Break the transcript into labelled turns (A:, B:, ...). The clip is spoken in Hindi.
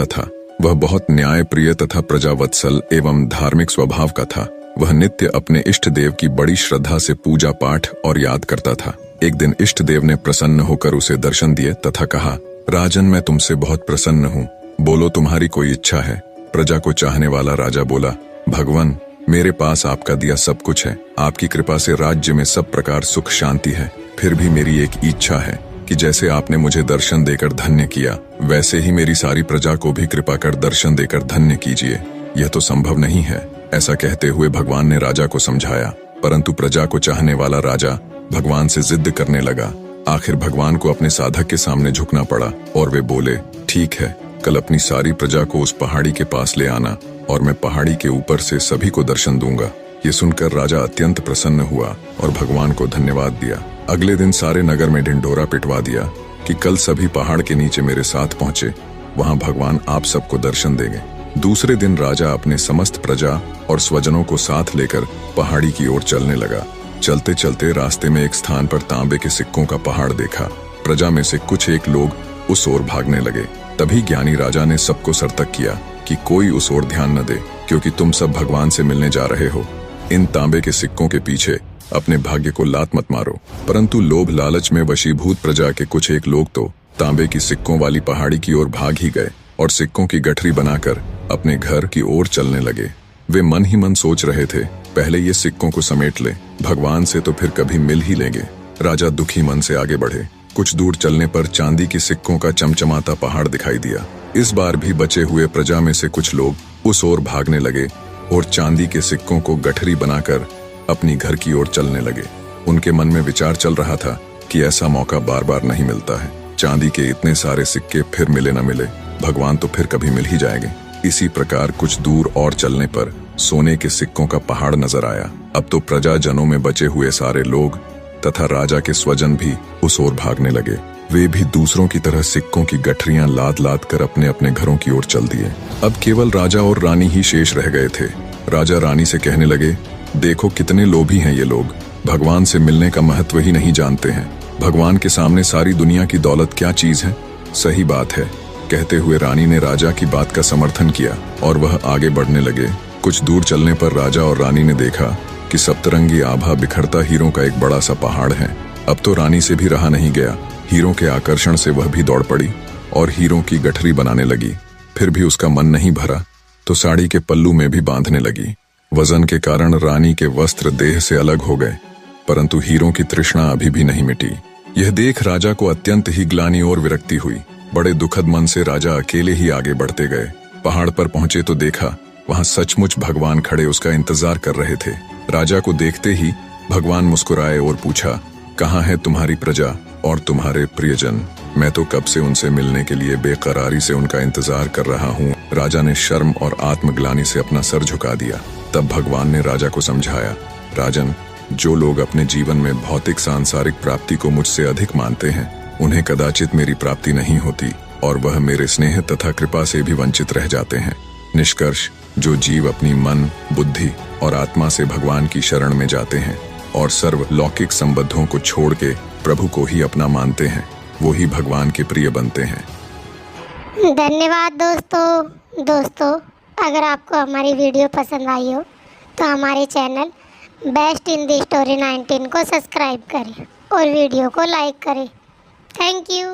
A: था। वह बहुत न्यायप्रिय तथा प्रजावत्सल एवं धार्मिक स्वभाव का था। वह नित्य अपने इष्ट देव की बड़ी श्रद्धा से पूजा पाठ और याद करता था। एक दिन इष्ट देव ने प्रसन्न होकर उसे दर्शन दिए तथा कहा, राजन, मैं तुमसे बहुत प्रसन्न हूँ, बोलो तुम्हारी कोई इच्छा है। प्रजा को चाहने वाला राजा बोला, भगवान, मेरे पास आपका दिया सब कुछ है। आपकी कृपा से राज्य में सब प्रकार सुख शांति है। फिर भी मेरी एक इच्छा है कि जैसे आपने मुझे दर्शन देकर धन्य किया, वैसे ही मेरी सारी प्रजा को भी कृपा कर दर्शन देकर धन्य कीजिए। यह तो संभव नहीं है। ऐसा कहते हुए भगवान ने राजा को समझाया, परंतु प्रजा को चाहने वाला राजा भगवान से जिद करने लगा। आखिर भगवान को अपने साधक के सामने झुकना पड़ा और वे बोले, ठीक है, कल अपनी सारी प्रजा को उस पहाड़ी के पास ले आना और मैं पहाड़ी के ऊपर से सभी को दर्शन दूंगा। ये सुनकर राजा अत्यंत प्रसन्न हुआ और भगवान को धन्यवाद दिया। अगले दिन सारे नगर में ढिंढोरा पिटवा दिया कि कल सभी पहाड़ के नीचे मेरे साथ पहुंचे, वहां भगवान आप सबको दर्शन देंगे। दूसरे दिन राजा अपने समस्त प्रजा और स्वजनों को साथ लेकर पहाड़ी की ओर चलने लगा। चलते चलते रास्ते में एक स्थान पर तांबे के सिक्कों का पहाड़ देखा। प्रजा में से कुछ एक लोग उस ओर भागने लगे। तभी ज्ञानी राजा ने सबको सर्तक किया कि कोई उस ओर ध्यान न दे, क्योंकि तुम सब भगवान से मिलने जा रहे हो। इन तांबे के सिक्कों के पीछे अपने भाग्य को लात मत मारो। परंतु लोभ लालच में वशीभूत प्रजा के कुछ एक लोग तो तांबे की सिक्कों वाली पहाड़ी की ओर भाग ही गए और सिक्कों की गठरी बनाकर अपने घर की ओर चलने लगे। वे मन ही मन सोच रहे थे, पहले ये सिक्कों को समेट ले, भगवान से तो फिर कभी मिल ही लेंगे। राजा दुखी मन से आगे बढ़े। कुछ दूर चलने पर चांदी की सिक्कों का चमचमाता पहाड़ दिखाई दिया। इस बार भी बचे हुए प्रजा में से कुछ लोग उस ओर भागने लगे और चांदी के सिक्कों को गठरी बनाकर अपनी घर की ओर चलने लगे। उनके मन में विचार चल रहा था कि ऐसा मौका बार बार नहीं मिलता है। चांदी के इतने सारे सिक्के फिर मिले न मिले, भगवान तो फिर कभी मिल ही जाएंगे। इसी प्रकार कुछ दूर और चलने पर सोने के सिक्कों का पहाड़ नजर आया। अब तो प्रजाजनों में बचे हुए सारे लोग तथा राजा के स्वजन भी उस ओर भागने लगे। वे भी दूसरों की तरह सिक्कों की गठरियां लाद लाद कर अपने अपने घरों की ओर चल दिए। अब केवल राजा और रानी ही शेष रह गए थे। राजा रानी से कहने लगे, देखो कितने लोभी हैं ये लोग, भगवान से मिलने का महत्व ही नहीं जानते हैं। भगवान के सामने सारी दुनिया की दौलत क्या चीज है। सही बात है, कहते हुए रानी ने राजा की बात का समर्थन किया और वह आगे बढ़ने लगे। कुछ दूर चलने पर राजा और रानी ने देखा कि सप्तरंगी आभा बिखरता हीरों का एक बड़ा सा पहाड़ है। अब तो रानी से भी रहा नहीं गया। हीरों के आकर्षण से वह भी दौड़ पड़ी और हीरों की गठरी बनाने लगी। फिर भी उसका मन नहीं भरा तो साड़ी के पल्लू में भी बांधने लगी। वजन के कारण रानी के वस्त्र देह से अलग हो गए, परंतु हीरों की तृष्णा अभी भी नहीं मिटी। यह देख राजा को अत्यंत ही ग्लानि और विरक्ति हुई। बड़े दुखद मन से राजा अकेले ही आगे बढ़ते गए। पहाड़ पर पहुंचे तो देखा वहां सचमुच भगवान खड़े उसका इंतजार कर रहे थे। राजा को देखते ही भगवान मुस्कुराए और पूछा, कहाँ है तुम्हारी प्रजा और तुम्हारे प्रियजन? मैं तो कब से उनसे मिलने के लिए बेकरारी से उनका इंतजार कर रहा हूँ। राजा ने शर्म और आत्मग्लानि से अपना सर झुका दिया। तब भगवान ने राजा को समझाया, राजन, जो लोग अपने जीवन में भौतिक सांसारिक प्राप्ति को मुझसे अधिक मानते हैं, उन्हें कदाचित मेरी प्राप्ति नहीं होती और वह मेरे स्नेह तथा कृपा से भी वंचित रह जाते हैं। निष्कर्ष, जो जीव अपनी मन, बुद्धि और आत्मा से भगवान की शरण में जाते हैं और सर्व लौकिक संबंधों को छोड़ के प्रभु को ही अपना मानते हैं, वो ही भगवान के प्रिय बनते हैं।
B: धन्यवाद दोस्तों, अगर आपको हमारी वीडियो पसंद आई हो तो हमारे चैनल बेस्ट हिंदी स्टोरी 19 को सब्सक्राइब करें और वीडियो को लाइक करें। Thank you.